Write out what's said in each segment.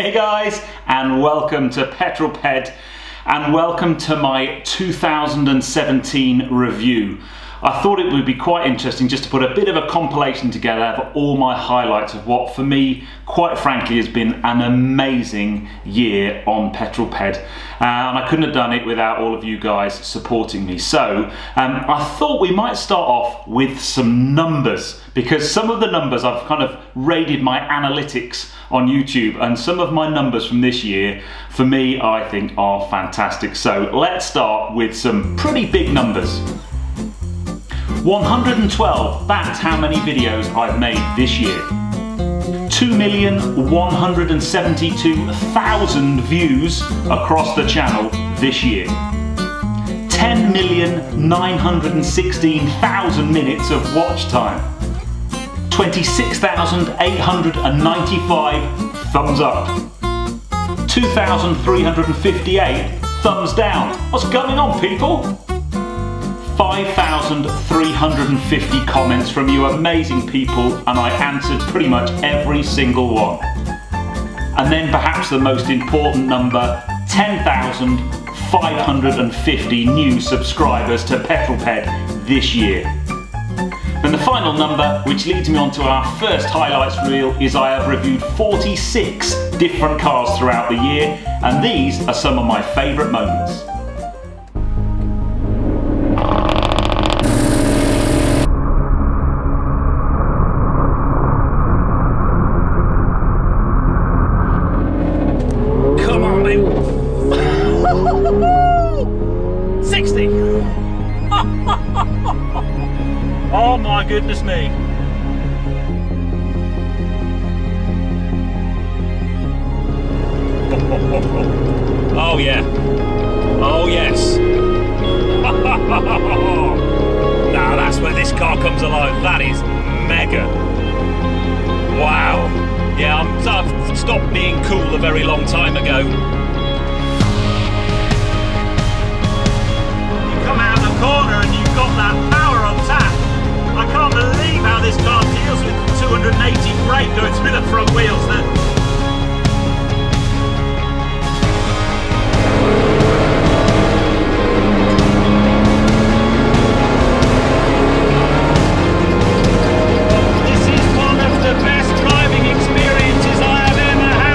Hey guys, and welcome to Petrol Ped, and welcome to my 2017 review. I thought it would be quite interesting just to put a bit of a compilation together of all my highlights of what for me, quite frankly, has been an amazing year on Petrol Ped. And I couldn't have done it without all of you guys supporting me. So I thought we might start off with some numbers, because some of the numbers I've kind of raided my analytics on YouTube, and some of my numbers from this year, for me, I think are fantastic. So let's start with some pretty big numbers. 112, that's how many videos I've made this year. 2,172,000 views across the channel this year. 10,916,000 minutes of watch time. 26,895 thumbs up. 2,358 thumbs down. What's going on, people? 5,350 comments from you amazing people, and I answered pretty much every single one. And then perhaps the most important number, 10,550 new subscribers to Petrol Ped this year. And the final number, which leads me on to our first highlights reel, is I have reviewed 46 different cars throughout the year, and these are some of my favourite moments. Come on, mate. 60. Oh my goodness me. Oh yeah. Oh yes. Now that's where this car comes alive. That is mega. Wow. Yeah, I've stopped being cool a very long time ago. You come out the corner and you've got that power on tap. I can't believe how this car deals with 280 brake going through the front wheels then. This is one of the best driving experiences I have ever had.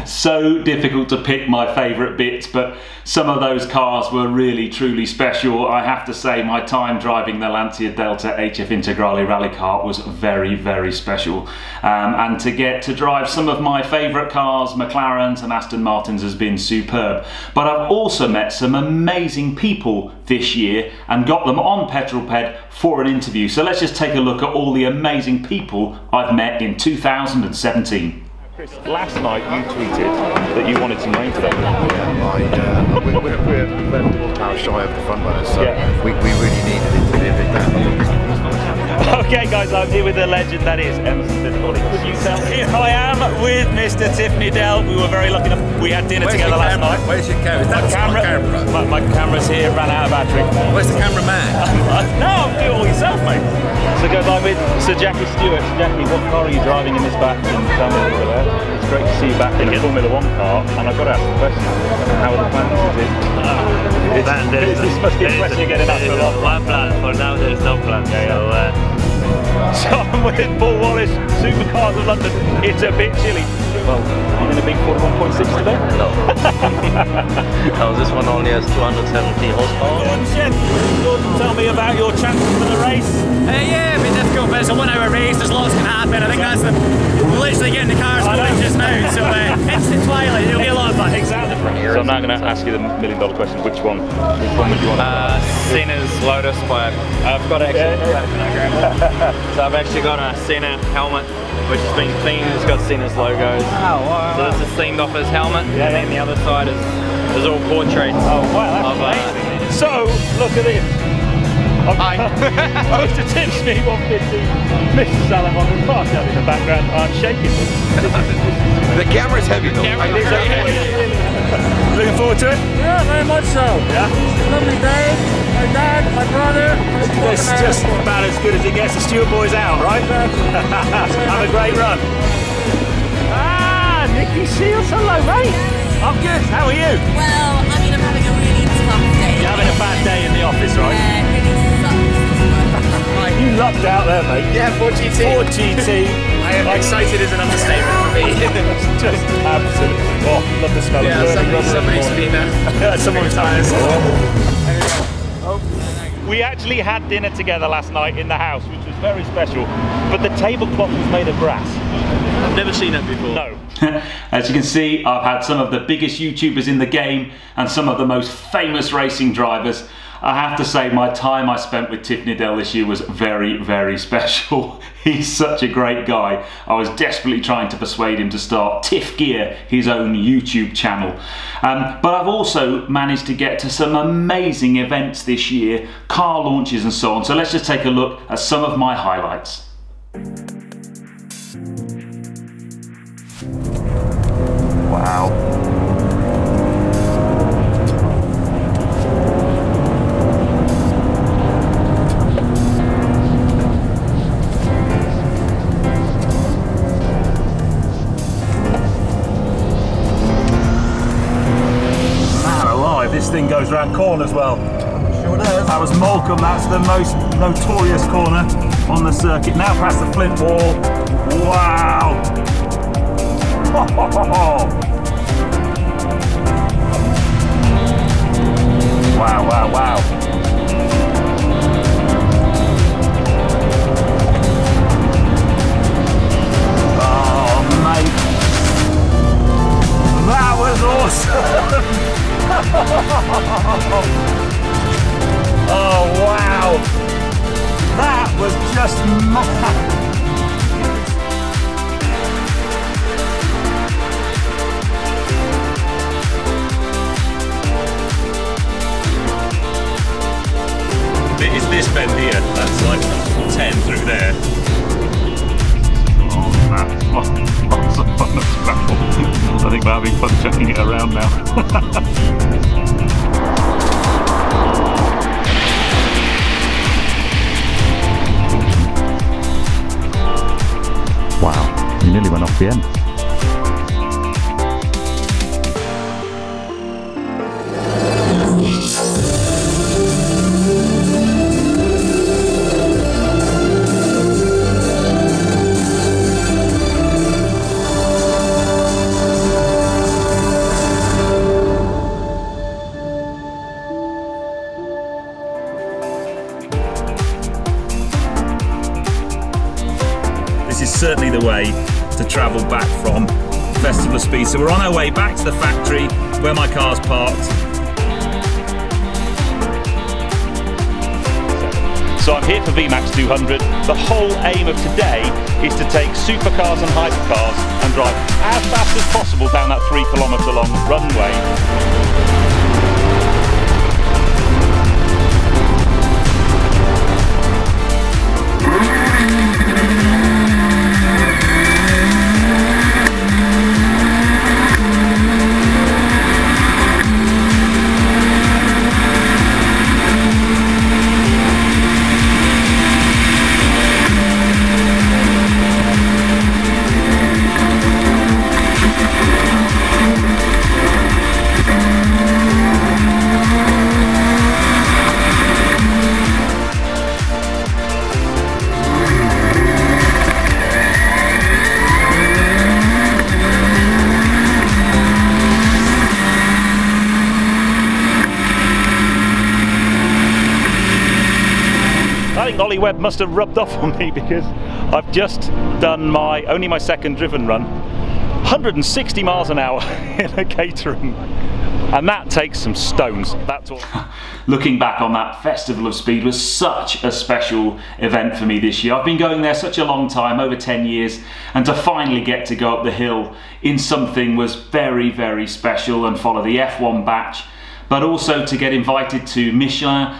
So difficult to pick my favourite bits, but some of those cars were really truly special. I have to say my time driving the Lancia Delta HF Integrale Rally Car was very, very special. And to get to drive some of my favourite cars, McLarens and Aston Martins, has been superb. But I've also met some amazing people this year and got them on Petrol Ped for an interview. So let's just take a look at all the amazing people I've met in 2017. Chris, last night you tweeted that you wanted some rain today. Yeah, we're power shy of the front runners, so we really needed it to be a bit down. Okay guys, I'm here with the legend that is Emerson Fitzpatrick. Could you tell me? Here I am with Mr. TIFF Needell. We were very lucky enough. We had dinner together last night. Where's your camera? My camera's here, ran out of battery. Where's the cameraman? No, do it all yourself, mate. So guys, I'm with Sir Jackie Stewart. Sir Jackie, what car are you driving in this back? And tell me a little bit. It's great to see you back in a Formula 1 car, and I've got to ask the question, how are the plans? This must be a question you're getting asked a lot. One plan, for now there is no plan. So I'm with Paul Wallace, Supercars of London. It's a bit chilly. Well, you're going to be 41.6 today? No. No, this one only has 270 horsepower. Gordon, tell me about your chances for the race. Yeah, it'll be difficult, but it's a 1 hour race, there's lots can happen. I think that's the, literally getting the cars going just now, so it's the twilight, it'll be a lot of fun. Exactly. So I'm now going to ask you the $1,000,000 question. Which one would you want? Cena's Lotus, but I've got actually, so I've actually got a Cena helmet which has been themed. It's got Cena's logos. Oh, wow. So this is themed off his helmet, Yeah, and then the other side is all portraits. Oh, wow, of, that's amazing. So, look at this. Hi. Mr. Tips me 150. Mr. Salamon is fast out in the background. I'm shaking. The camera's heavy though. Looking forward to it? Yeah, very much so. Yeah. Lovely day. My dad, my brother. It's just about as good as it gets. The Stewart boys out, right? Have a great run. Ah, Nikki Shields. Hello, mate. I'm good. How are you? Well, I mean, I'm having a really tough day. You're having a bad day in the office, right? Yeah, it really sucks. You lucked out there, mate. Yeah, 4GT. 4GT. I am excited is an understatement for me. Just absolutely. Oh, love the smell Yeah, of burning rubber. somebody's been there. Someone's times. We actually had dinner together last night in the house, which was very special, but the tablecloth was made of brass. I've never seen that before. No. As you can see, I've had some of the biggest YouTubers in the game and some of the most famous racing drivers. I have to say, my time I spent with TIFF Needell this year was very, very special. He's such a great guy. I was desperately trying to persuade him to start TIFF Gear, his own YouTube channel. But I've also managed to get to some amazing events this year, car launches and so on. So let's just take a look at some of my highlights. Wow. This thing goes around corners well. Sure does. That was Molecombe, that's the most notorious corner on the circuit. Now past the Flint wall. Wow! Wow, wow, wow. Oh, mate. That was awesome! Oh wow! That was just mad! It's this bend here, that's like 10 through there. Oh man, lots of fun at scramble. I think we're having fun chucking it around now. Wow, you nearly went off the end. This is certainly the way to travel back from Festival of Speed. So we're on our way back to the factory where my car's parked. So I'm here for VMAX 200. The whole aim of today is to take supercars and hypercars and drive as fast as possible down that 3 kilometre long runway. I think Ollie Webb must have rubbed off on me because I've just done only my second driven run, 160 miles an hour in a Caterham. And that takes some stones, that's all. Looking back on that Festival of Speed was such a special event for me this year. I've been going there such a long time, over 10 years, and to finally get to go up the hill in something was very, very special, and follow the F1 batch, but also to get invited to Michelin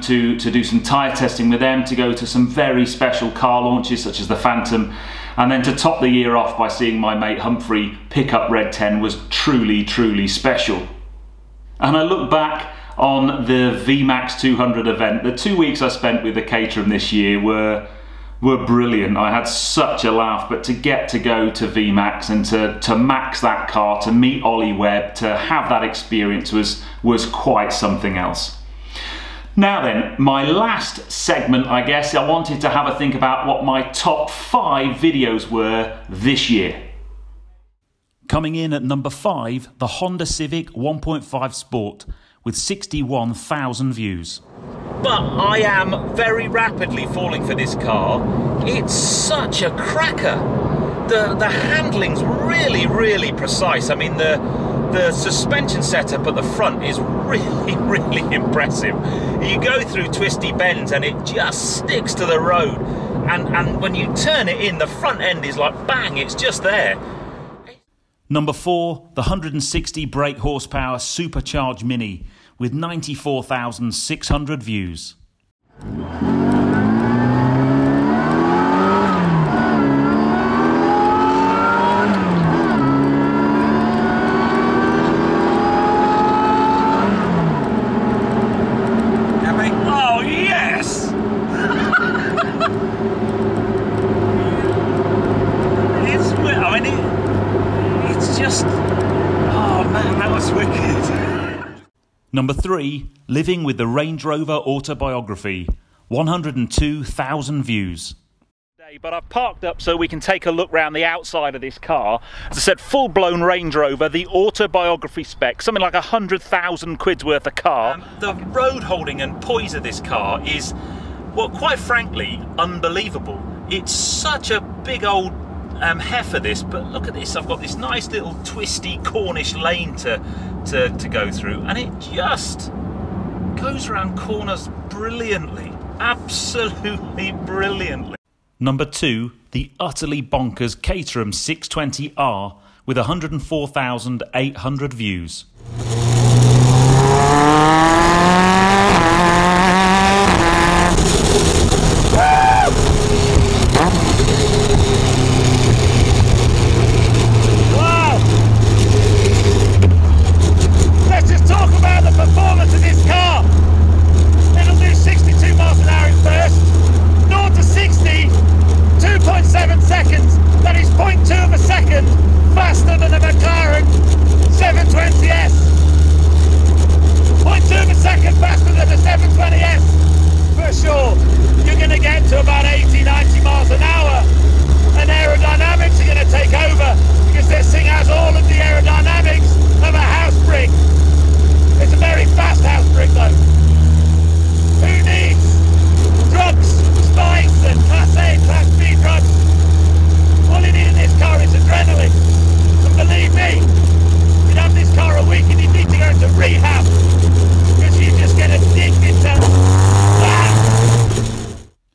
to do some tyre testing with them, to go to some very special car launches such as the Phantom, and then to top the year off by seeing my mate Humphrey pick up Red 10 was truly, truly special. And I look back on the VMAX 200 event. The 2 weeks I spent with the Caterham this year were brilliant. I had such a laugh, but to get to go to VMAX and to max that car, to meet Ollie Webb, to have that experience was quite something else. Now then, my last segment, I guess, I wanted to have a think about what my top 5 videos were this year. Coming in at number 5, the Honda Civic 1.5 Sport with 61,000 views. But I am very rapidly falling for this car. It's such a cracker. The handling's really, really precise. I mean, the suspension setup at the front is really, really impressive. You go through twisty bends and it just sticks to the road. And when you turn it in, the front end is like bang, it's just there. Number 4, the 160 brake horsepower supercharged Mini with 94,600 views. Oh yes! It's just, oh man, that was wicked. Number 3, living with the Range Rover Autobiography, 102,000 views. But I've parked up so we can take a look round the outside of this car. As I said, full-blown Range Rover, the Autobiography spec, something like 100,000 quid's worth of car. The road holding and poise of this car is, well, quite frankly, unbelievable. It's such a big old heifer, this, but look at this. I've got this nice little twisty Cornish lane to go through, and it just goes around corners brilliantly, absolutely brilliantly. Number 2, the utterly bonkers Caterham 620R with 104,800 views.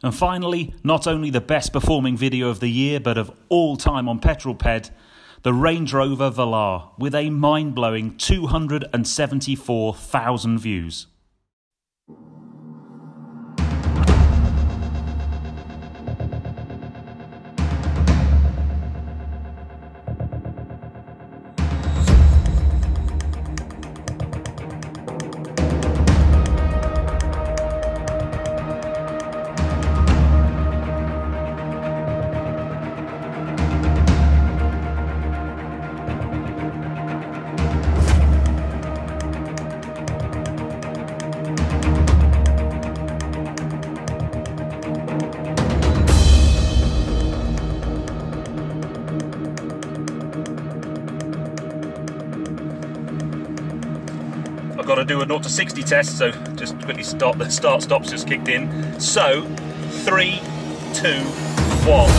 And finally, not only the best performing video of the year, but of all time on Petrol Ped, the Range Rover Velar with a mind-blowing 274,000 views. I've got to do a 0 to 60 test, so just quickly stop. The start-stop's just kicked in. So, 3, 2, 1.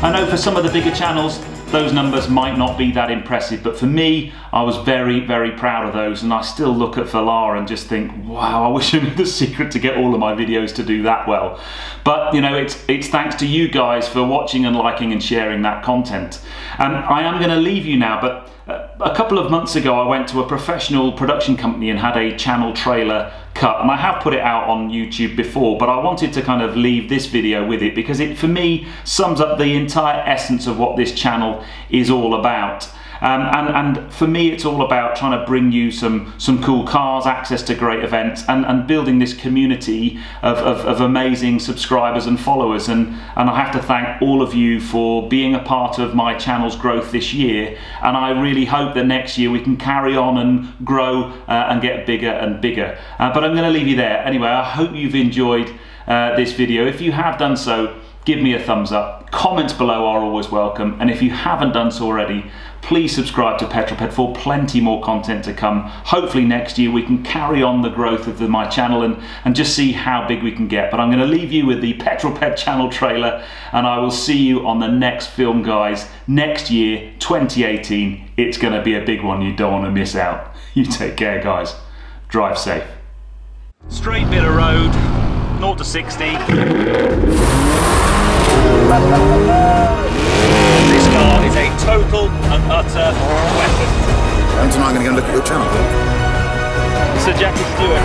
I know for some of the bigger channels, those numbers might not be that impressive, but for me, I was very, very proud of those, and I still look at Valar and just think, wow, I wish I knew the secret to get all of my videos to do that well. But you know, it's thanks to you guys for watching and liking and sharing that content. And I am going to leave you now, but a couple of months ago I went to a professional production company and had a channel trailer cut, and I have put it out on YouTube before, but I wanted to kind of leave this video with it because it, for me, sums up the entire essence of what this channel is all about. And for me, it's all about trying to bring you some cool cars, access to great events, and building this community of amazing subscribers and followers. And I have to thank all of you for being a part of my channel's growth this year. And I really hope that next year we can carry on and grow and get bigger and bigger. But I'm going to leave you there. Anyway, I hope you've enjoyed this video. If you have done so, give me a thumbs up. Comments below are always welcome. And if you haven't done so already, please subscribe to Petrol for plenty more content to come. Hopefully next year we can carry on the growth of my channel and just see how big we can get. But I'm going to leave you with the Petrol channel trailer, and I will see you on the next film, guys. Next year, 2018, it's going to be a big one. You don't want to miss out. You take care, guys. Drive safe. Straight bit of road, 0 to 60. This car is a total and utter weapon. And tonight I'm going to go and look at your channel. Sir Jackie Stewart.